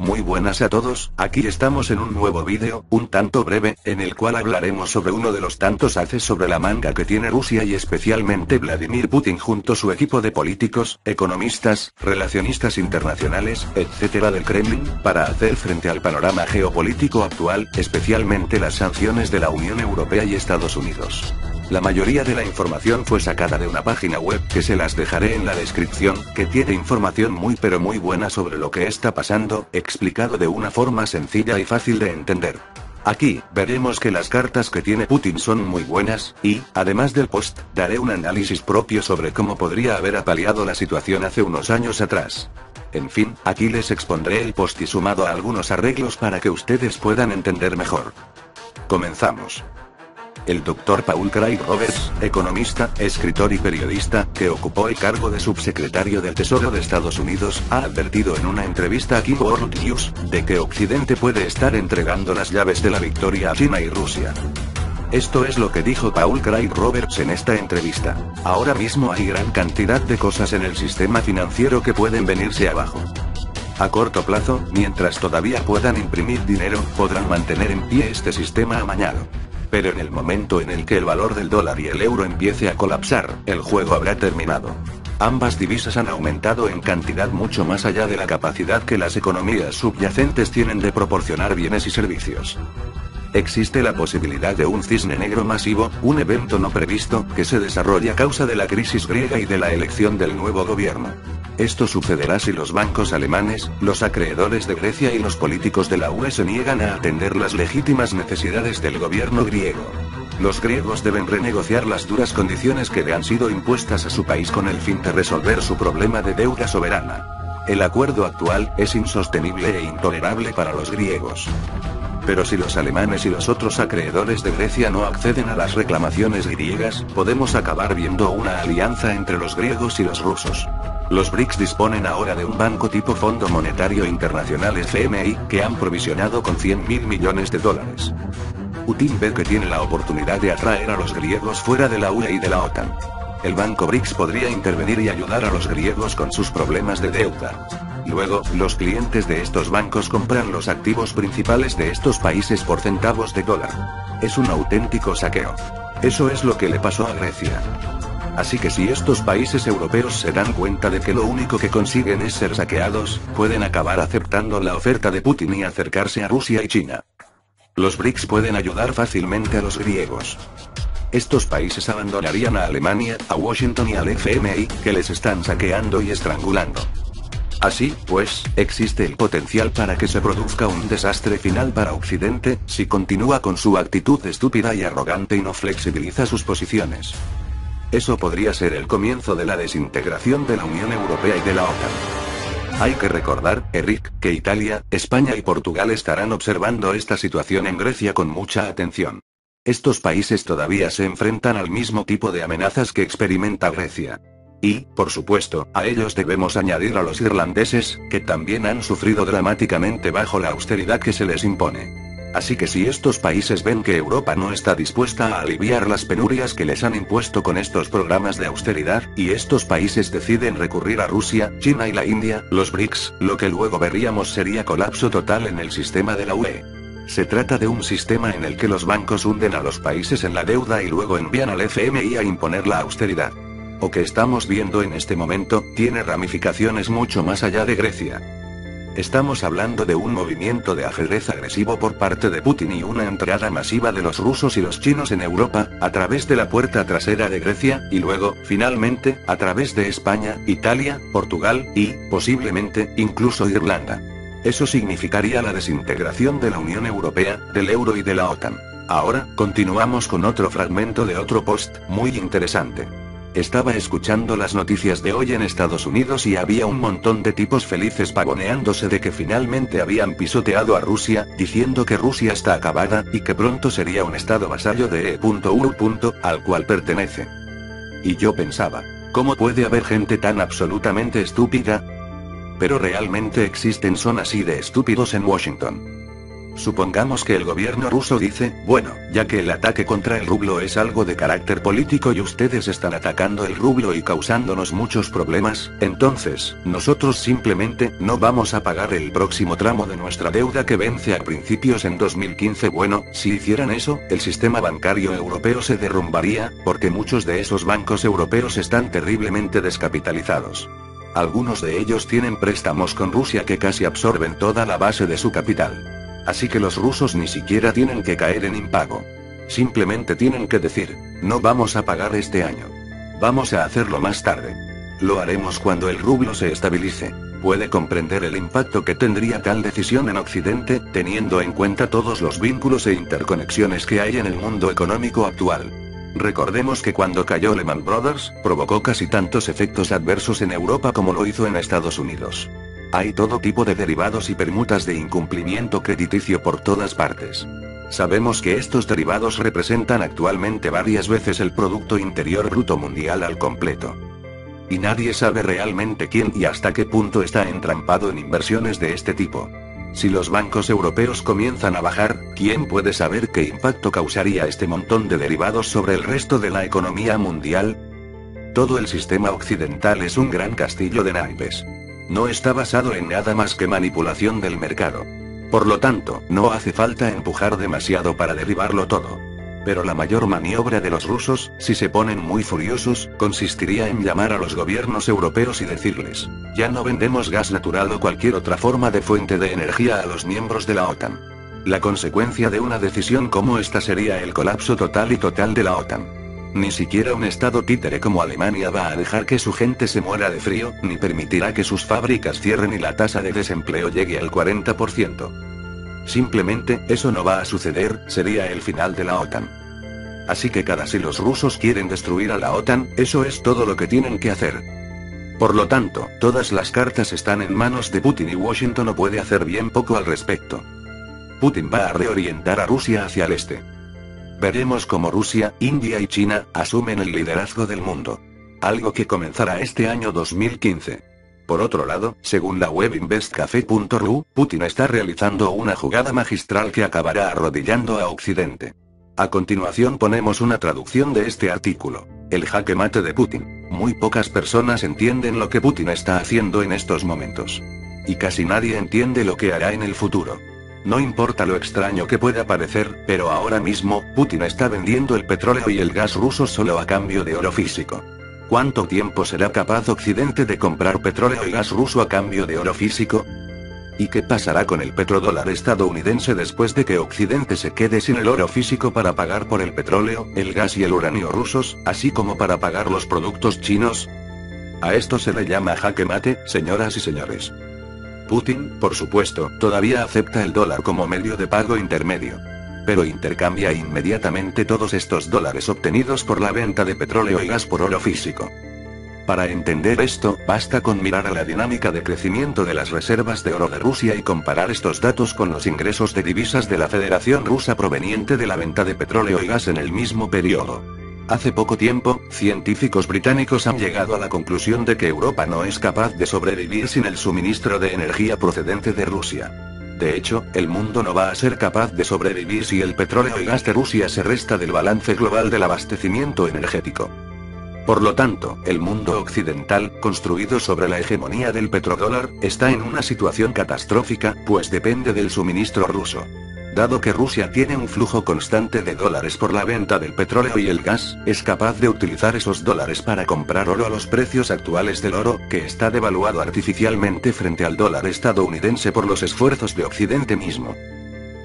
Muy buenas a todos, aquí estamos en un nuevo vídeo, un tanto breve, en el cual hablaremos sobre uno de los tantos haces sobre la manga que tiene Rusia y especialmente Vladimir Putin junto a su equipo de políticos, economistas, relacionistas internacionales, etcétera del Kremlin, para hacer frente al panorama geopolítico actual, especialmente las sanciones de la Unión Europea y Estados Unidos. La mayoría de la información fue sacada de una página web que se las dejaré en la descripción, que tiene información muy pero muy buena sobre lo que está pasando, explicado de una forma sencilla y fácil de entender. Aquí, veremos que las cartas que tiene Putin son muy buenas, y, además del post, daré un análisis propio sobre cómo podría haber apaleado la situación hace unos años atrás. En fin, aquí les expondré el post y sumado a algunos arreglos para que ustedes puedan entender mejor. Comenzamos. El Dr. Paul Craig Roberts, economista, escritor y periodista, que ocupó el cargo de subsecretario del Tesoro de Estados Unidos, ha advertido en una entrevista a Kim World News, de que Occidente puede estar entregando las llaves de la victoria a China y Rusia. Esto es lo que dijo Paul Craig Roberts en esta entrevista. Ahora mismo hay gran cantidad de cosas en el sistema financiero que pueden venirse abajo. A corto plazo, mientras todavía puedan imprimir dinero, podrán mantener en pie este sistema amañado. Pero en el momento en el que el valor del dólar y el euro empiece a colapsar, el juego habrá terminado. Ambas divisas han aumentado en cantidad mucho más allá de la capacidad que las economías subyacentes tienen de proporcionar bienes y servicios. Existe la posibilidad de un cisne negro masivo, un evento no previsto, que se desarrolla a causa de la crisis griega y de la elección del nuevo gobierno. Esto sucederá si los bancos alemanes, los acreedores de Grecia y los políticos de la UE se niegan a atender las legítimas necesidades del gobierno griego. Los griegos deben renegociar las duras condiciones que le han sido impuestas a su país con el fin de resolver su problema de deuda soberana. El acuerdo actual es insostenible e intolerable para los griegos. Pero si los alemanes y los otros acreedores de Grecia no acceden a las reclamaciones griegas, podemos acabar viendo una alianza entre los griegos y los rusos. Los BRICS disponen ahora de un banco tipo Fondo Monetario Internacional FMI, que han provisionado con $100.000 millones. Putin ve que tiene la oportunidad de atraer a los griegos fuera de la UE y de la OTAN. El banco BRICS podría intervenir y ayudar a los griegos con sus problemas de deuda. Luego, los clientes de estos bancos compran los activos principales de estos países por centavos de dólar. Es un auténtico saqueo. Eso es lo que le pasó a Grecia. Así que si estos países europeos se dan cuenta de que lo único que consiguen es ser saqueados, pueden acabar aceptando la oferta de Putin y acercarse a Rusia y China. Los BRICS pueden ayudar fácilmente a los griegos. Estos países abandonarían a Alemania, a Washington y al FMI, que les están saqueando y estrangulando. Así, pues, existe el potencial para que se produzca un desastre final para Occidente, si continúa con su actitud estúpida y arrogante y no flexibiliza sus posiciones. Eso podría ser el comienzo de la desintegración de la Unión Europea y de la OTAN. Hay que recordar, Eric, que Italia, España y Portugal estarán observando esta situación en Grecia con mucha atención. Estos países todavía se enfrentan al mismo tipo de amenazas que experimenta Grecia. Y, por supuesto, a ellos debemos añadir a los irlandeses, que también han sufrido dramáticamente bajo la austeridad que se les impone. Así que si estos países ven que Europa no está dispuesta a aliviar las penurias que les han impuesto con estos programas de austeridad, y estos países deciden recurrir a Rusia, China y la India, los BRICS, lo que luego veríamos sería colapso total en el sistema de la UE. Se trata de un sistema en el que los bancos hunden a los países en la deuda y luego envían al FMI a imponer la austeridad. Lo que estamos viendo en este momento, tiene ramificaciones mucho más allá de Grecia. Estamos hablando de un movimiento de ajedrez agresivo por parte de Putin y una entrada masiva de los rusos y los chinos en Europa, a través de la puerta trasera de Grecia, y luego, finalmente, a través de España, Italia, Portugal, y, posiblemente, incluso Irlanda. Eso significaría la desintegración de la Unión Europea, del euro y de la OTAN. Ahora, continuamos con otro fragmento de otro post, muy interesante. Estaba escuchando las noticias de hoy en Estados Unidos y había un montón de tipos felices pavoneándose de que finalmente habían pisoteado a Rusia, diciendo que Rusia está acabada, y que pronto sería un estado vasallo de E.U. al cual pertenece. Y yo pensaba, ¿cómo puede haber gente tan absolutamente estúpida? Pero realmente existen son así de estúpidos en Washington. Supongamos que el gobierno ruso dice, bueno, ya que el ataque contra el rublo es algo de carácter político y ustedes están atacando el rublo y causándonos muchos problemas, entonces, nosotros simplemente no vamos a pagar el próximo tramo de nuestra deuda que vence a principios en 2015. Bueno, si hicieran eso, el sistema bancario europeo se derrumbaría, porque muchos de esos bancos europeos están terriblemente descapitalizados. Algunos de ellos tienen préstamos con Rusia que casi absorben toda la base de su capital. Así que los rusos ni siquiera tienen que caer en impago. Simplemente tienen que decir, no vamos a pagar este año. Vamos a hacerlo más tarde. Lo haremos cuando el rublo se estabilice. Puede comprender el impacto que tendría tal decisión en Occidente, teniendo en cuenta todos los vínculos e interconexiones que hay en el mundo económico actual. Recordemos que cuando cayó Lehman Brothers, provocó casi tantos efectos adversos en Europa como lo hizo en Estados Unidos. Hay todo tipo de derivados y permutas de incumplimiento crediticio por todas partes. Sabemos que estos derivados representan actualmente varias veces el Producto Interior Bruto Mundial al completo. Y nadie sabe realmente quién y hasta qué punto está entrampado en inversiones de este tipo. Si los bancos europeos comienzan a bajar, ¿quién puede saber qué impacto causaría este montón de derivados sobre el resto de la economía mundial? Todo el sistema occidental es un gran castillo de naipes. No está basado en nada más que manipulación del mercado. Por lo tanto, no hace falta empujar demasiado para derribarlo todo. Pero la mayor maniobra de los rusos, si se ponen muy furiosos, consistiría en llamar a los gobiernos europeos y decirles, ya no vendemos gas natural o cualquier otra forma de fuente de energía a los miembros de la OTAN. La consecuencia de una decisión como esta sería el colapso total de la OTAN. Ni siquiera un estado títere como Alemania va a dejar que su gente se muera de frío, ni permitirá que sus fábricas cierren y la tasa de desempleo llegue al 40%. Simplemente, eso no va a suceder, sería el final de la OTAN. Así que si los rusos quieren destruir a la OTAN, eso es todo lo que tienen que hacer. Por lo tanto, todas las cartas están en manos de Putin y Washington no puede hacer bien poco al respecto. Putin va a reorientar a Rusia hacia el este. Veremos cómo Rusia, India y China asumen el liderazgo del mundo. Algo que comenzará este año 2015. Por otro lado, según la web investcafe.ru, Putin está realizando una jugada magistral que acabará arrodillando a Occidente. A continuación ponemos una traducción de este artículo. El jaque mate de Putin. Muy pocas personas entienden lo que Putin está haciendo en estos momentos. Y casi nadie entiende lo que hará en el futuro. No importa lo extraño que pueda parecer, pero ahora mismo, Putin está vendiendo el petróleo y el gas ruso solo a cambio de oro físico. ¿Cuánto tiempo será capaz Occidente de comprar petróleo y gas ruso a cambio de oro físico? ¿Y qué pasará con el petrodólar estadounidense después de que Occidente se quede sin el oro físico para pagar por el petróleo, el gas y el uranio rusos, así como para pagar los productos chinos? A esto se le llama jaque mate, señoras y señores. Putin, por supuesto, todavía acepta el dólar como medio de pago intermedio. Pero intercambia inmediatamente todos estos dólares obtenidos por la venta de petróleo y gas por oro físico. Para entender esto, basta con mirar a la dinámica de crecimiento de las reservas de oro de Rusia y comparar estos datos con los ingresos de divisas de la Federación Rusa proveniente de la venta de petróleo y gas en el mismo periodo. Hace poco tiempo, científicos británicos han llegado a la conclusión de que Europa no es capaz de sobrevivir sin el suministro de energía procedente de Rusia. De hecho, el mundo no va a ser capaz de sobrevivir si el petróleo y gas de Rusia se resta del balance global del abastecimiento energético. Por lo tanto, el mundo occidental, construido sobre la hegemonía del petrodólar, está en una situación catastrófica, pues depende del suministro ruso. Dado que Rusia tiene un flujo constante de dólares por la venta del petróleo y el gas, es capaz de utilizar esos dólares para comprar oro a los precios actuales del oro, que está devaluado artificialmente frente al dólar estadounidense por los esfuerzos de Occidente mismo.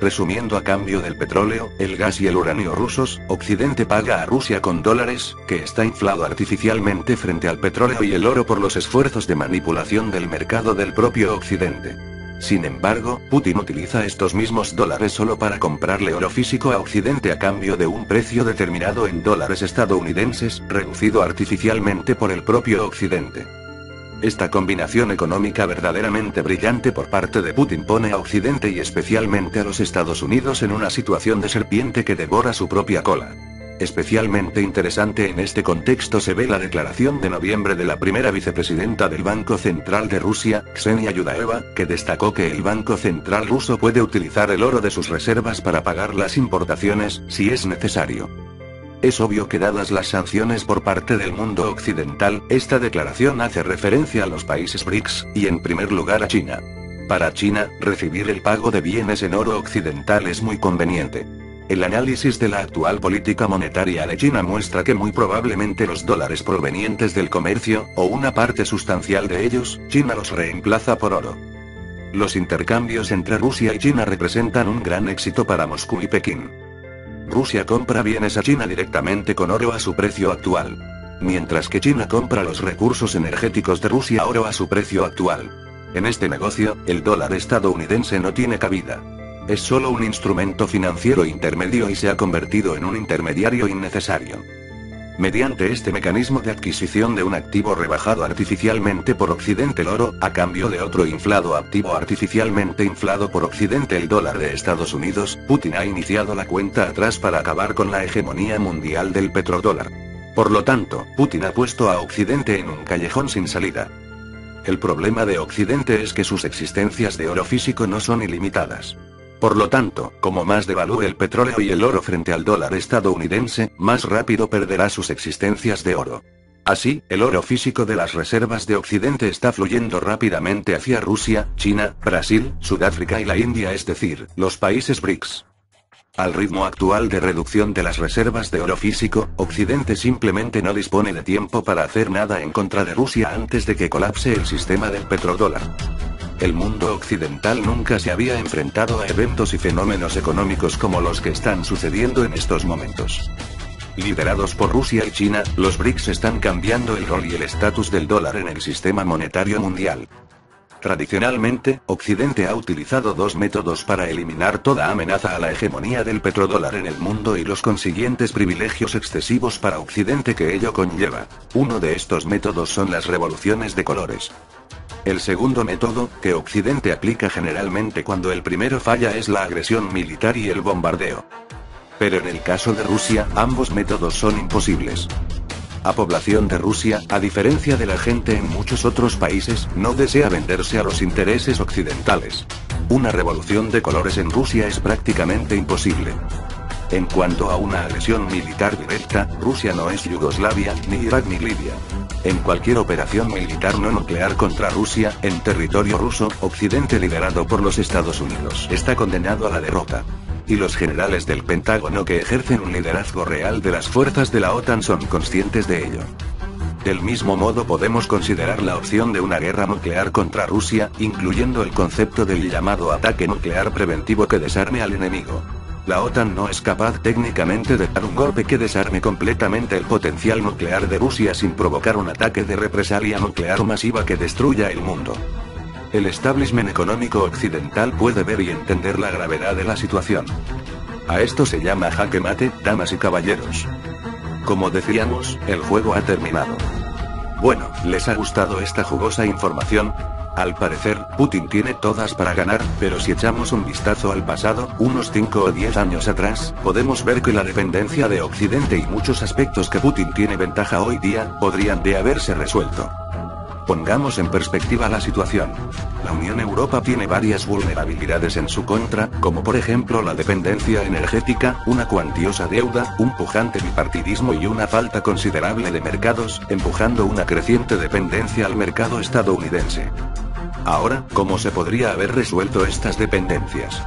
Resumiendo, a cambio del petróleo, el gas y el uranio rusos, Occidente paga a Rusia con dólares, que está inflado artificialmente frente al petróleo y el oro por los esfuerzos de manipulación del mercado del propio Occidente. Sin embargo, Putin utiliza estos mismos dólares solo para comprarle oro físico a Occidente a cambio de un precio determinado en dólares estadounidenses, reducido artificialmente por el propio Occidente. Esta combinación económica verdaderamente brillante por parte de Putin pone a Occidente y especialmente a los Estados Unidos en una situación de serpiente que devora su propia cola. Especialmente interesante en este contexto se ve la declaración de noviembre de la primera vicepresidenta del Banco Central de Rusia, Ksenia Yudaeva, que destacó que el Banco Central ruso puede utilizar el oro de sus reservas para pagar las importaciones, si es necesario. Es obvio que dadas las sanciones por parte del mundo occidental, esta declaración hace referencia a los países BRICS, y en primer lugar a China. Para China, recibir el pago de bienes en oro occidental es muy conveniente. El análisis de la actual política monetaria de China muestra que muy probablemente los dólares provenientes del comercio, o una parte sustancial de ellos, China los reemplaza por oro. Los intercambios entre Rusia y China representan un gran éxito para Moscú y Pekín. Rusia compra bienes a China directamente con oro a su precio actual. Mientras que China compra los recursos energéticos de Rusia a oro a su precio actual. En este negocio, el dólar estadounidense no tiene cabida. Es solo un instrumento financiero intermedio y se ha convertido en un intermediario innecesario. Mediante este mecanismo de adquisición de un activo rebajado artificialmente por Occidente el oro, a cambio de otro inflado activo artificialmente inflado por Occidente el dólar de Estados Unidos, Putin ha iniciado la cuenta atrás para acabar con la hegemonía mundial del petrodólar. Por lo tanto, Putin ha puesto a Occidente en un callejón sin salida. El problema de Occidente es que sus existencias de oro físico no son ilimitadas. Por lo tanto, como más devalúe el petróleo y el oro frente al dólar estadounidense, más rápido perderá sus existencias de oro. Así, el oro físico de las reservas de Occidente está fluyendo rápidamente hacia Rusia, China, Brasil, Sudáfrica y la India, es decir, los países BRICS. Al ritmo actual de reducción de las reservas de oro físico, Occidente simplemente no dispone de tiempo para hacer nada en contra de Rusia antes de que colapse el sistema del petrodólar. El mundo occidental nunca se había enfrentado a eventos y fenómenos económicos como los que están sucediendo en estos momentos. Liderados por Rusia y China, los BRICS están cambiando el rol y el estatus del dólar en el sistema monetario mundial. Tradicionalmente, Occidente ha utilizado dos métodos para eliminar toda amenaza a la hegemonía del petrodólar en el mundo y los consiguientes privilegios excesivos para Occidente que ello conlleva. Uno de estos métodos son las revoluciones de colores. El segundo método, que Occidente aplica generalmente cuando el primero falla, es la agresión militar y el bombardeo. Pero en el caso de Rusia, ambos métodos son imposibles. La población de Rusia, a diferencia de la gente en muchos otros países, no desea venderse a los intereses occidentales. Una revolución de colores en Rusia es prácticamente imposible. En cuanto a una agresión militar directa, Rusia no es Yugoslavia, ni Irak ni Libia. En cualquier operación militar no nuclear contra Rusia, en territorio ruso, Occidente liderado por los Estados Unidos está condenado a la derrota. Y los generales del Pentágono que ejercen un liderazgo real de las fuerzas de la OTAN son conscientes de ello. Del mismo modo podemos considerar la opción de una guerra nuclear contra Rusia, incluyendo el concepto del llamado ataque nuclear preventivo que desarme al enemigo. La OTAN no es capaz técnicamente de dar un golpe que desarme completamente el potencial nuclear de Rusia sin provocar un ataque de represalia nuclear masiva que destruya el mundo. El establishment económico occidental puede ver y entender la gravedad de la situación. A esto se llama jaque mate, damas y caballeros. Como decíamos, el juego ha terminado. Bueno, ¿les ha gustado esta jugosa información? Al parecer, Putin tiene todas para ganar, pero si echamos un vistazo al pasado, unos 5 o 10 años atrás, podemos ver que la dependencia de Occidente y muchos aspectos que Putin tiene ventaja hoy día, podrían de haberse resuelto. Pongamos en perspectiva la situación. La Unión Europea tiene varias vulnerabilidades en su contra, como por ejemplo la dependencia energética, una cuantiosa deuda, un pujante bipartidismo y una falta considerable de mercados, empujando una creciente dependencia al mercado estadounidense. Ahora, ¿cómo se podría haber resuelto estas dependencias?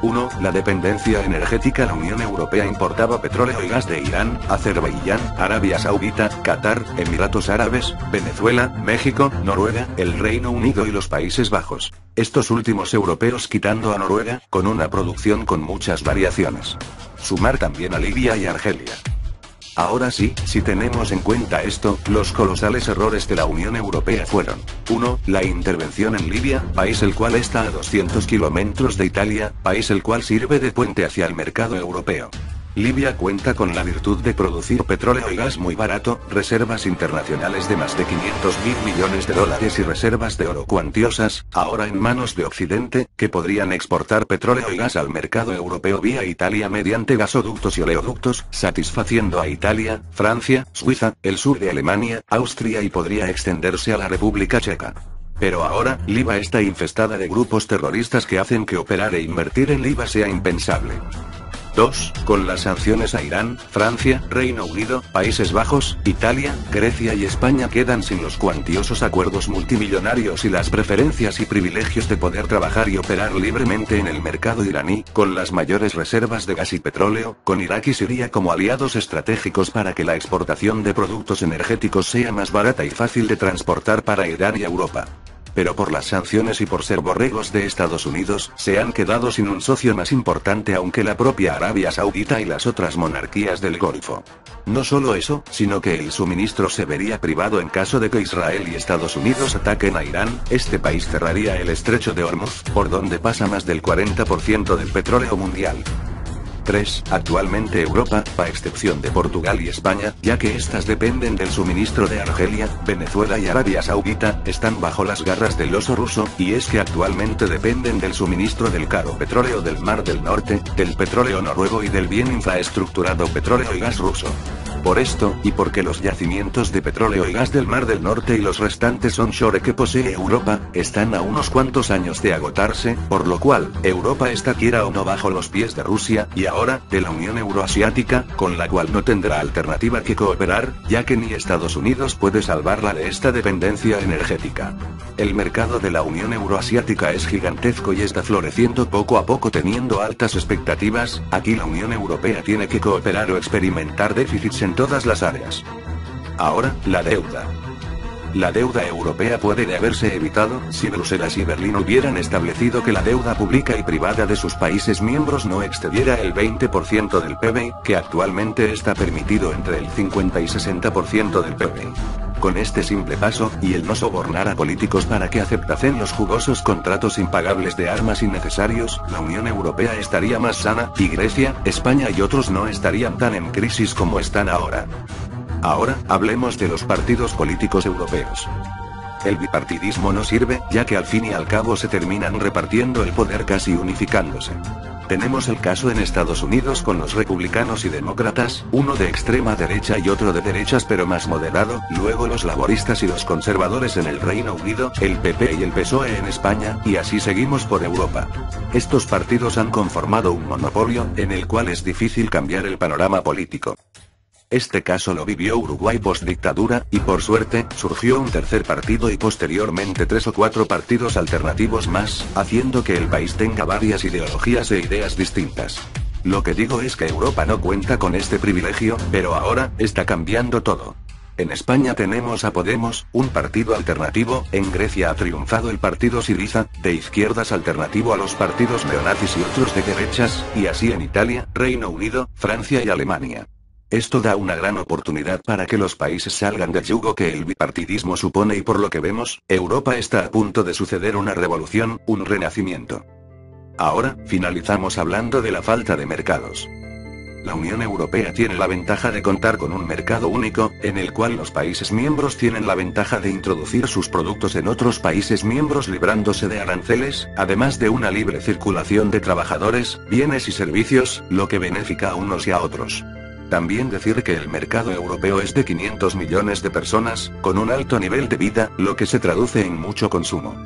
1. La dependencia energética. La Unión Europea importaba petróleo y gas de Irán, Azerbaiyán, Arabia Saudita, Qatar, Emiratos Árabes, Venezuela, México, Noruega, el Reino Unido y los Países Bajos. Estos últimos europeos quitando a Noruega, con una producción con muchas variaciones. Sumar también a Libia y Argelia. Ahora sí, si tenemos en cuenta esto, los colosales errores de la Unión Europea fueron: 1. La intervención en Libia, país el cual está a 200 kilómetros de Italia, país el cual sirve de puente hacia el mercado europeo. Libia cuenta con la virtud de producir petróleo y gas muy barato, reservas internacionales de más de 500.000 millones de dólares y reservas de oro cuantiosas, ahora en manos de Occidente, que podrían exportar petróleo y gas al mercado europeo vía Italia mediante gasoductos y oleoductos, satisfaciendo a Italia, Francia, Suiza, el sur de Alemania, Austria y podría extenderse a la República Checa. Pero ahora, Libia está infestada de grupos terroristas que hacen que operar e invertir en Libia sea impensable. 2. Con las sanciones a Irán, Francia, Reino Unido, Países Bajos, Italia, Grecia y España quedan sin los cuantiosos acuerdos multimillonarios y las preferencias y privilegios de poder trabajar y operar libremente en el mercado iraní, con las mayores reservas de gas y petróleo, con Irak y Siria como aliados estratégicos para que la exportación de productos energéticos sea más barata y fácil de transportar para Irán y Europa. Pero por las sanciones y por ser borregos de Estados Unidos, se han quedado sin un socio más importante aunque la propia Arabia Saudita y las otras monarquías del Golfo. No solo eso, sino que el suministro se vería privado en caso de que Israel y Estados Unidos ataquen a Irán, este país cerraría el estrecho de Hormuz, por donde pasa más del 40% del petróleo mundial. 3. Actualmente Europa, a excepción de Portugal y España, ya que estas dependen del suministro de Argelia, Venezuela y Arabia Saudita, están bajo las garras del oso ruso, y es que actualmente dependen del suministro del caro petróleo del Mar del Norte, del petróleo noruego y del bien infraestructurado petróleo y gas ruso. Por esto, y porque los yacimientos de petróleo y gas del Mar del Norte y los restantes onshore que posee Europa, están a unos cuantos años de agotarse, por lo cual, Europa está quiera o no bajo los pies de Rusia, y ahora, de la Unión Euroasiática, con la cual no tendrá alternativa que cooperar, ya que ni Estados Unidos puede salvarla de esta dependencia energética. El mercado de la Unión Euroasiática es gigantesco y está floreciendo poco a poco teniendo altas expectativas, aquí la Unión Europea tiene que cooperar o experimentar déficits en todas las áreas. Ahora, la deuda. La deuda europea puede haberse evitado, si Bruselas y Berlín hubieran establecido que la deuda pública y privada de sus países miembros no excediera el 20% del PBI, que actualmente está permitido entre el 50 y 60% del PBI. Con este simple paso, y el no sobornar a políticos para que aceptasen los jugosos contratos impagables de armas innecesarios, la Unión Europea estaría más sana, y Grecia, España y otros no estarían tan en crisis como están ahora. Ahora, hablemos de los partidos políticos europeos. El bipartidismo no sirve, ya que al fin y al cabo se terminan repartiendo el poder casi unificándose. Tenemos el caso en Estados Unidos con los republicanos y demócratas, uno de extrema derecha y otro de derechas pero más moderado, luego los laboristas y los conservadores en el Reino Unido, el PP y el PSOE en España, y así seguimos por Europa. Estos partidos han conformado un monopolio, en el cual es difícil cambiar el panorama político. Este caso lo vivió Uruguay postdictadura, y por suerte, surgió un tercer partido y posteriormente 3 o 4 partidos alternativos más, haciendo que el país tenga varias ideologías e ideas distintas. Lo que digo es que Europa no cuenta con este privilegio, pero ahora, está cambiando todo. En España tenemos a Podemos, un partido alternativo, en Grecia ha triunfado el partido Syriza, de izquierdas alternativo a los partidos neonazis y otros de derechas, y así en Italia, Reino Unido, Francia y Alemania. Esto da una gran oportunidad para que los países salgan del yugo que el bipartidismo supone y por lo que vemos, Europa está a punto de suceder una revolución, un renacimiento. Ahora, finalizamos hablando de la falta de mercados. La Unión Europea tiene la ventaja de contar con un mercado único, en el cual los países miembros tienen la ventaja de introducir sus productos en otros países miembros librándose de aranceles, además de una libre circulación de trabajadores, bienes y servicios, lo que beneficia a unos y a otros. También decir que el mercado europeo es de 500 millones de personas, con un alto nivel de vida, lo que se traduce en mucho consumo.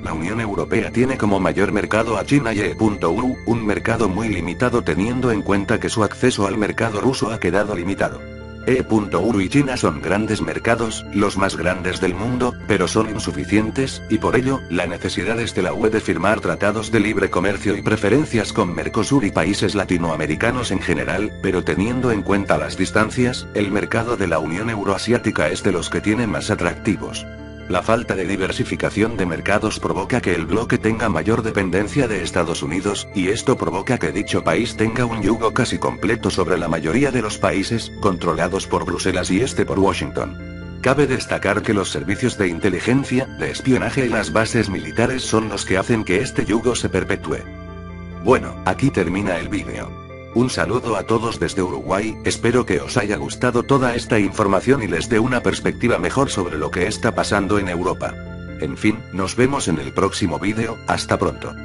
La Unión Europea tiene como mayor mercado a China y EU, un mercado muy limitado teniendo en cuenta que su acceso al mercado ruso ha quedado limitado. EU y China son grandes mercados, los más grandes del mundo, pero son insuficientes, y por ello, la necesidad es de la UE de firmar tratados de libre comercio y preferencias con Mercosur y países latinoamericanos en general, pero teniendo en cuenta las distancias, el mercado de la Unión Euroasiática es de los que tiene más atractivos. La falta de diversificación de mercados provoca que el bloque tenga mayor dependencia de Estados Unidos, y esto provoca que dicho país tenga un yugo casi completo sobre la mayoría de los países, controlados por Bruselas y este por Washington. Cabe destacar que los servicios de inteligencia, de espionaje y las bases militares son los que hacen que este yugo se perpetúe. Bueno, aquí termina el vídeo. Un saludo a todos desde Uruguay, espero que os haya gustado toda esta información y les dé una perspectiva mejor sobre lo que está pasando en Europa. En fin, nos vemos en el próximo vídeo, hasta pronto.